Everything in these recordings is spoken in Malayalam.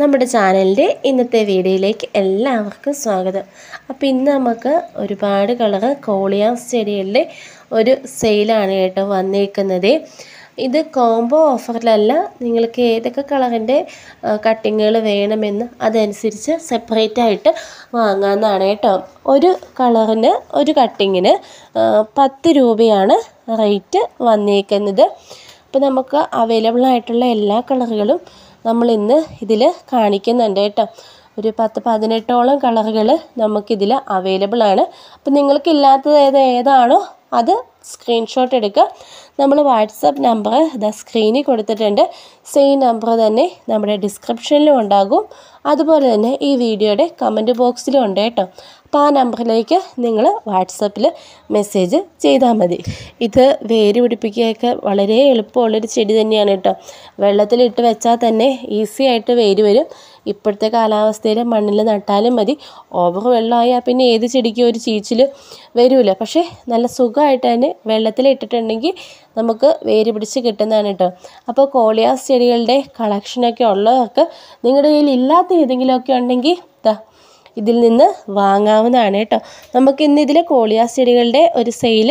നമ്മുടെ ചാനലിൻ്റെ ഇന്നത്തെ വീഡിയോയിലേക്ക് എല്ലാവർക്കും സ്വാഗതം. അപ്പോൾ ഇന്ന് നമുക്ക് ഒരുപാട് കളറ് കോളിയാസ് ചെടികളുടെ ഒരു സെയിലാണ് കേട്ടോ വന്നിരിക്കുന്നത്. ഇത് കോംബോ ഓഫറിലല്ല, നിങ്ങൾക്ക് ഏതൊക്കെ കളറിൻ്റെ കട്ടിങ്ങുകൾ വേണമെന്ന് അതനുസരിച്ച് സെപ്പറേറ്റ് ആയിട്ട് വാങ്ങാവുന്നതാണ് കേട്ടോ. ഒരു കളറിന് ഒരു കട്ടിങ്ങിന് 10 രൂപയാണ് റേറ്റ് വന്നിരിക്കുന്നത്. അപ്പോൾ നമുക്ക് അവൈലബിൾ ആയിട്ടുള്ള എല്ലാ കളറുകളും നമ്മൾ ഇന്ന് ഇതിൽ കാണിക്കുന്നുണ്ട് കേട്ടോ. ഒരു 10-18ഓളം കളറുകൾ നമുക്കിതിൽ അവൈലബിൾ ആണ്. അപ്പോൾ നിങ്ങൾക്കില്ലാത്തത് ഏതാണോ അത് സ്ക്രീൻഷോട്ട് എടുക്കുക. നമ്മൾ വാട്സപ്പ് നമ്പർ സ്ക്രീനിൽ കൊടുത്തിട്ടുണ്ട്. സെയിം നമ്പർ തന്നെ നമ്മുടെ ഡിസ്ക്രിപ്ഷനിലും ഉണ്ടാകും, അതുപോലെ തന്നെ ഈ വീഡിയോയുടെ കമൻറ്റ് ബോക്സിലും ഉണ്ട് കേട്ടോ. അപ്പോൾ ആ നമ്പറിലേക്ക് നിങ്ങൾ വാട്സപ്പിൽ മെസ്സേജ് ചെയ്താൽ മതി. ഇത് വേര് പിടിപ്പിക്കുകയൊക്കെ വളരെ എളുപ്പമുള്ളൊരു ചെടി തന്നെയാണ് കേട്ടോ. വെള്ളത്തിലിട്ട് വെച്ചാൽ തന്നെ ഈസി ആയിട്ട് വേര് വരും. ഇപ്പോഴത്തെ കാലാവസ്ഥയിൽ മണ്ണിൽ നട്ടാലും മതി. ഓവർ വെള്ളമായാൽ പിന്നെ ഏത് ചെടിക്കും ഒരു ചീച്ചിൽ വരില്ല. പക്ഷേ നല്ല സുഖമായിട്ട് തന്നെ വെള്ളത്തിലിട്ടിട്ടുണ്ടെങ്കിൽ നമുക്ക് വേര് പിടിച്ച് കിട്ടുന്നതാണ് കേട്ടോ. അപ്പോൾ കോളിയാസ് ചെടികളുടെ കളക്ഷനൊക്കെ ഉള്ളവർക്ക് നിങ്ങളുടെ കയ്യിൽ ഇല്ലാത്ത ഏതെങ്കിലുമൊക്കെ ഉണ്ടെങ്കിൽ ഇതിൽ നിന്ന് വാങ്ങാവുന്നതാണ് കേട്ടോ. നമുക്കിന്ന് ഇതിൽ കോളിയാസ് ചെടികളുടെ ഒരു സെയിൽ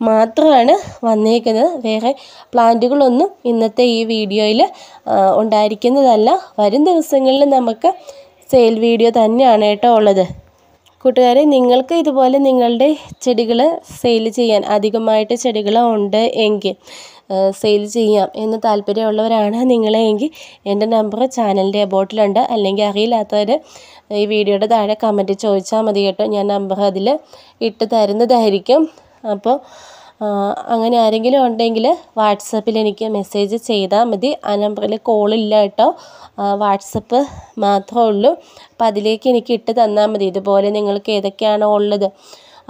മാത്രമാണ് വന്നേക്കുന്നത്. വേറെ പ്ലാന്റുകളൊന്നും ഇന്നത്തെ ഈ വീഡിയോയിൽ ഉണ്ടായിരിക്കുന്നതല്ല. വരും ദിവസങ്ങളിൽ നമുക്ക് സെയിൽ വീഡിയോ തന്നെയാണ് കേട്ടോ ഉള്ളത്. കൂട്ടുകാരെ, നിങ്ങൾക്ക് ഇതുപോലെ നിങ്ങളുടെ ചെടികൾ സെയിൽ ചെയ്യാൻ അധികമായിട്ട് ചെടികൾ ഉണ്ട് എങ്കിൽ സെയിൽ ചെയ്യാം എന്ന് താല്പര്യമുള്ളവരാണ് നിങ്ങളെങ്കിൽ എൻ്റെ നമ്പർ ചാനലിൻ്റെ അബോട്ടിലുണ്ട്. അല്ലെങ്കിൽ അറിയില്ലാത്തവർ ഈ വീഡിയോയുടെ താഴെ കമൻറ്റ് ചോദിച്ചാൽ മതി കേട്ടോ. ഞാൻ നമ്പർ അതിൽ ഇട്ട് തരുന്നതായിരിക്കും. അപ്പോൾ അങ്ങനെ ആരെങ്കിലും ഉണ്ടെങ്കിൽ വാട്സപ്പിൽ എനിക്ക് മെസ്സേജ് ചെയ്താൽ മതി. ആ നമ്പറിൽ കോളില്ല കേട്ടോ, വാട്സപ്പ് മാത്രമേ ഉള്ളൂ. അപ്പോൾ അതിലേക്ക് എനിക്ക് ഇട്ട് തന്നാൽ മതി. ഇതുപോലെ നിങ്ങൾക്ക് ഏതൊക്കെയാണോ ഉള്ളത്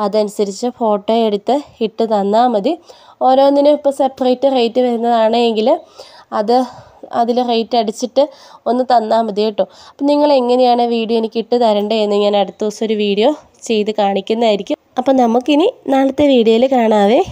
അതനുസരിച്ച് ഫോട്ടോ എടുത്ത് ഇട്ട് തന്നാൽ മതി. ഓരോന്നിനും ഇപ്പോൾ സെപ്പറേറ്റ് റേറ്റ് വരുന്നതാണെങ്കിൽ അതിൽ റേറ്റ് അടിച്ചിട്ട് ഒന്ന് തന്നാൽ മതി കേട്ടോ. അപ്പം നിങ്ങൾ എങ്ങനെയാണ് വീഡിയോ എനിക്ക് ഇട്ട് തരേണ്ടതെന്ന് ഞാൻ അടുത്ത ദിവസം ഒരു വീഡിയോ ചെയ്ത് കാണിക്കുന്നതായിരിക്കും. അപ്പം നമുക്കിനി നാളത്തെ വീഡിയോയിൽ കാണാവേ.